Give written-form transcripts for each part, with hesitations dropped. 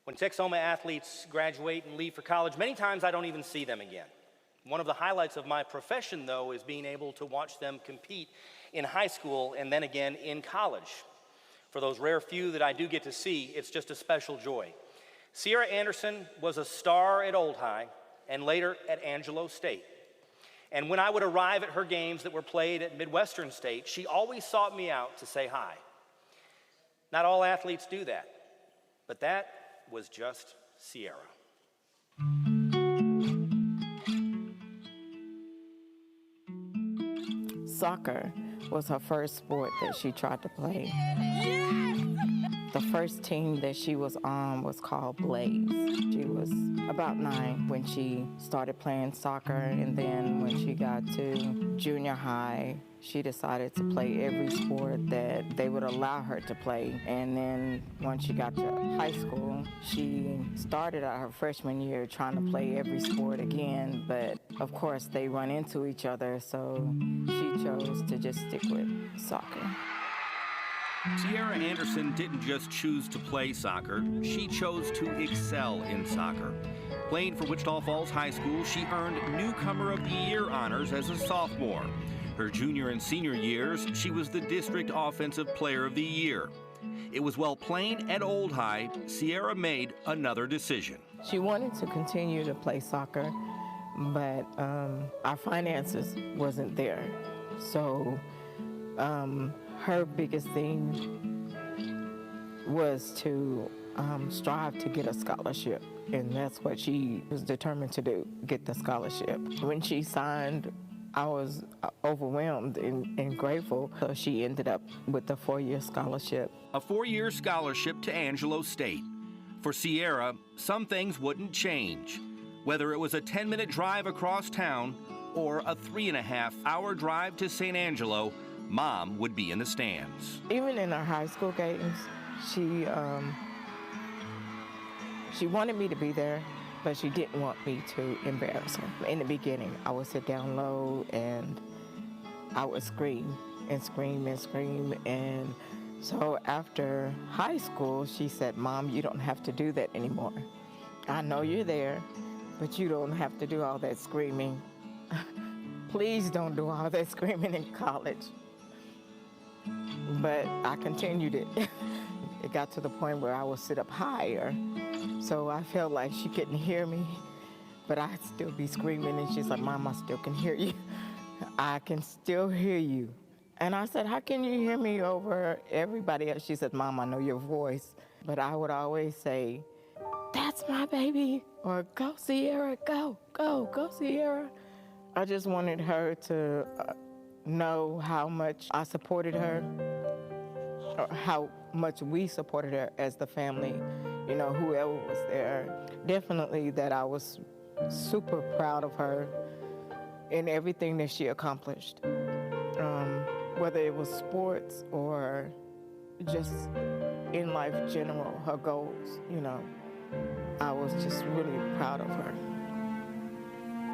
When Texoma athletes graduate and leave for college, many times I don't even see them again. One of the highlights of my profession, though, is being able to watch them compete in high school and then again in college. For those rare few that I do get to see, it's just a special joy. Sierra Anderson was a star at Old High and later at Angelo State. And when I would arrive at her games that were played at Midwestern State, she always sought me out to say hi. Not all athletes do that, but that was just Sierra. Soccer was her first sport that she tried to play. The first team that she was on was called Blaze. She was about 9 when she started playing soccer, and then when she got to junior high, she decided to play every sport that they would allow her to play. And then once she got to high school, she started out her freshman year trying to play every sport again, but of course they run into each other, so she chose to just stick with soccer. Sierra Anderson didn't just choose to play soccer, she chose to excel in soccer. Playing for Wichita Falls High School, she earned Newcomer of the Year honors as a sophomore. Her junior and senior years, she was the District Offensive Player of the Year. It was while playing at Old High, Sierra made another decision. She wanted to continue to play soccer, but our finances wasn't there. So her biggest thing was to strive to get a scholarship, and that's what she was determined to do, get the scholarship. When she signed, I was overwhelmed and grateful. So she ended up with a 4-year scholarship. A 4-year scholarship to Angelo State. For Sierra, some things wouldn't change. Whether it was a 10-minute drive across town or a 3.5-hour drive to St. Angelo, Mom would be in the stands. Even in our high school games, she wanted me to be there, but she didn't want me to embarrass her. In the beginning, I would sit down low and I would scream and scream and scream. And so after high school, she said, "Mom, you don't have to do that anymore. I know you're there, but you don't have to do all that screaming. Please don't do all that screaming in college." But I continued it. It got to the point where I would sit up higher, so I felt like she couldn't hear me, but I'd still be screaming, and she's like, "Mom, I still can hear you. I can still hear you." And I said, "How can you hear me over everybody else?" She said, "Mom, I know your voice." But I would always say, "That's my baby," or "Go, Sierra, go, go, go, Sierra." I just wanted her to know how much I supported her, or how much we supported her as the family, you know, whoever was there. Definitely that I was super proud of her in everything that she accomplished, whether it was sports or just in life general, her goals, you know. I was just really proud of her.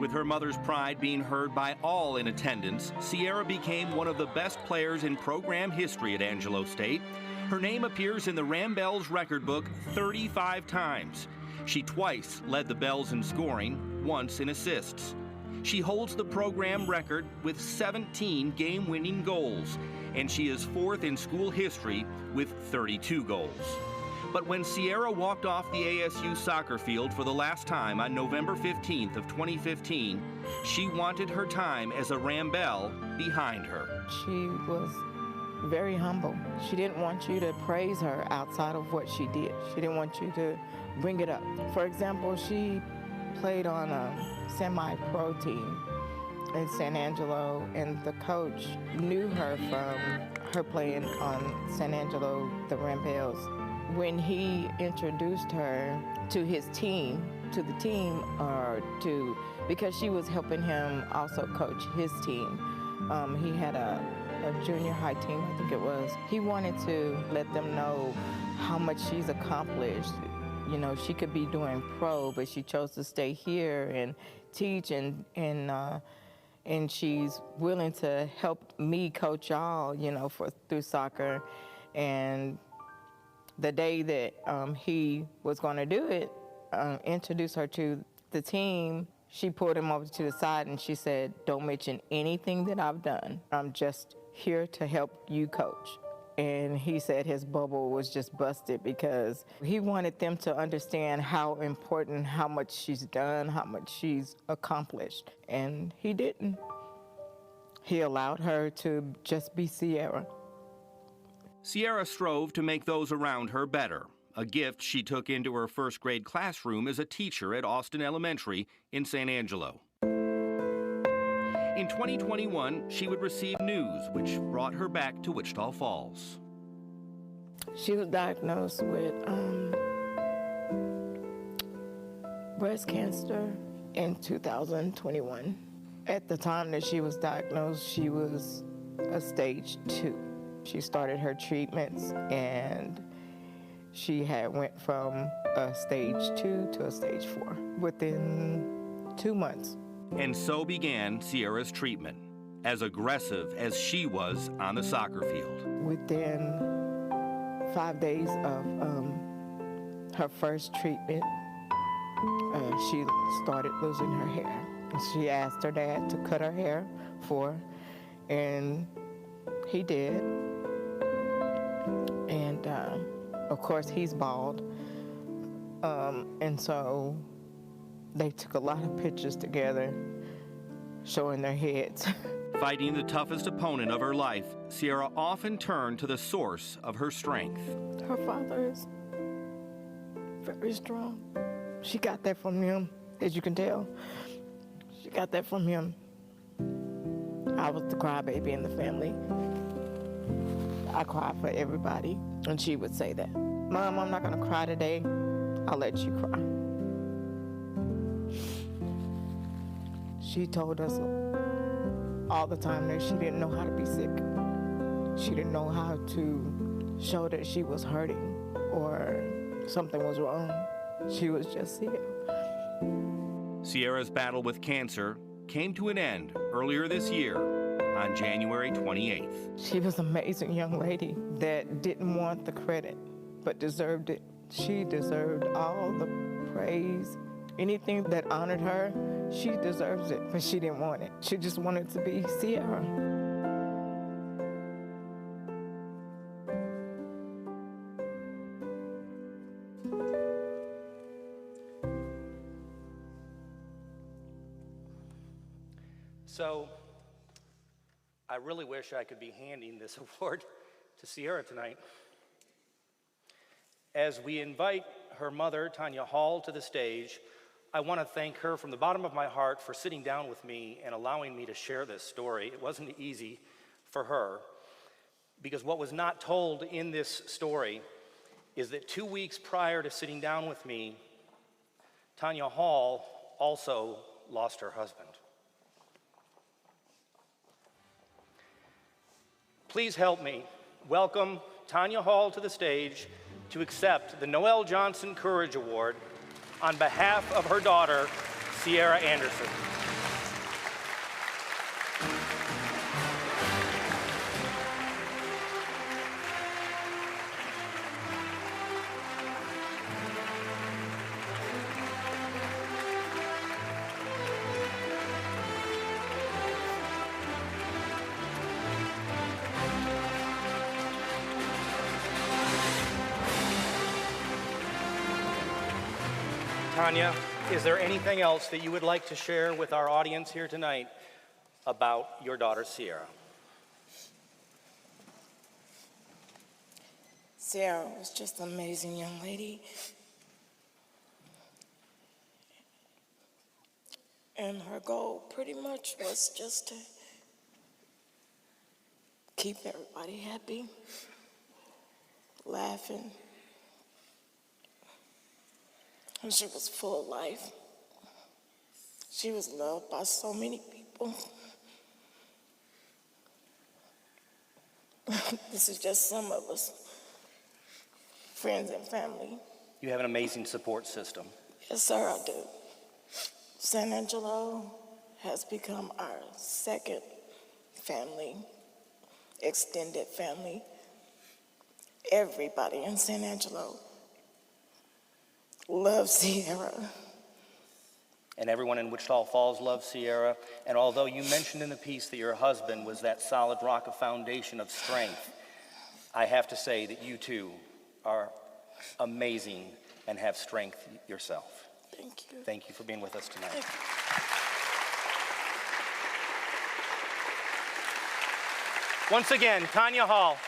With her mother's pride being heard by all in attendance, Sierra became one of the best players in program history at Angelo State. Her name appears in the Ram Bells record book 35 times. She twice led the Bells in scoring, once in assists. She holds the program record with 17 game-winning goals, and she is 4th in school history with 32 goals. But when Sierra walked off the ASU soccer field for the last time on November 15th of 2015, she wanted her time as a Ram Bell behind her. She was very humble. She didn't want you to praise her outside of what she did. She didn't want you to bring it up. For example, she played on a semi-pro team in San Angelo, and the coach knew her from her playing on San Angelo, the Ram Bells. When he introduced her to his team, because she was helping him also coach his team. He had a junior high team, I think it was. He wanted to let them know how much she's accomplished. You know, she could be doing pro, but she chose to stay here and teach, and she's willing to help me coach y'all, you know, through soccer. And The day that he was going to do it, introduce her to the team, she pulled him over to the side and she said, "Don't mention anything that I've done. I'm just here to help you coach." And he said his bubble was just busted because he wanted them to understand how important, how much she's done, how much she's accomplished. And he didn't. He allowed her to just be Sierra. Sierra strove to make those around her better, a gift she took into her first grade classroom as a teacher at Austin Elementary in San Angelo. In 2021, she would receive news which brought her back to Wichita Falls. She was diagnosed with breast cancer in 2021. At the time that she was diagnosed, she was a stage 2. She started her treatments and she had went from a stage 2 to a stage 4 within 2 months. And so began Sierra's treatment, as aggressive as she was on the soccer field. Within 5 days of her first treatment, she started losing her hair. She asked her dad to cut her hair for her, and he did. And of course, he's bald. And so they took a lot of pictures together showing their heads. Fighting the toughest opponent of her life, Sierra often turned to the source of her strength. Her father is very strong. She got that from him, as you can tell. She got that from him. I was the crybaby in the family. I cried for everybody, and she would say that. "Mom, I'm not gonna cry today. I'll let you cry." She told us all the time that she didn't know how to be sick. She didn't know how to show that she was hurting or something was wrong. She was just here. Sierra's battle with cancer came to an end earlier this year on January 28th. She was an amazing young lady that didn't want the credit, but deserved it. She deserved all the praise. Anything that honored her, she deserves it, but she didn't want it. She just wanted to be Sierra. So, I really wish I could be handing this award to Sierra tonight. As we invite her mother, Tanya Hall, to the stage, I want to thank her from the bottom of my heart for sitting down with me and allowing me to share this story. It wasn't easy for her, because what was not told in this story is that 2 weeks prior to sitting down with me, Tanya Hall also lost her husband. Please help me welcome Tanya Hall to the stage to accept the Noel Johnson Courage Award on behalf of her daughter, Sierra Anderson. Tanya, is there anything else that you would like to share with our audience here tonight about your daughter, Sierra? Sierra was just an amazing young lady. And her goal pretty much was just to keep everybody happy, laughing. And she was full of life. She was loved by so many people. This is just some of us, friends and family. You have an amazing support system. Yes, sir, I do. San Angelo has become our second family, extended family. everybody in San Angelo loves Sierra. And everyone in Wichita Falls loves Sierra. And although you mentioned in the piece that your husband was that solid rock, a foundation of strength, I have to say that you too are amazing and have strength yourself. Thank you. Thank you for being with us tonight. Once again, Tanya Hall.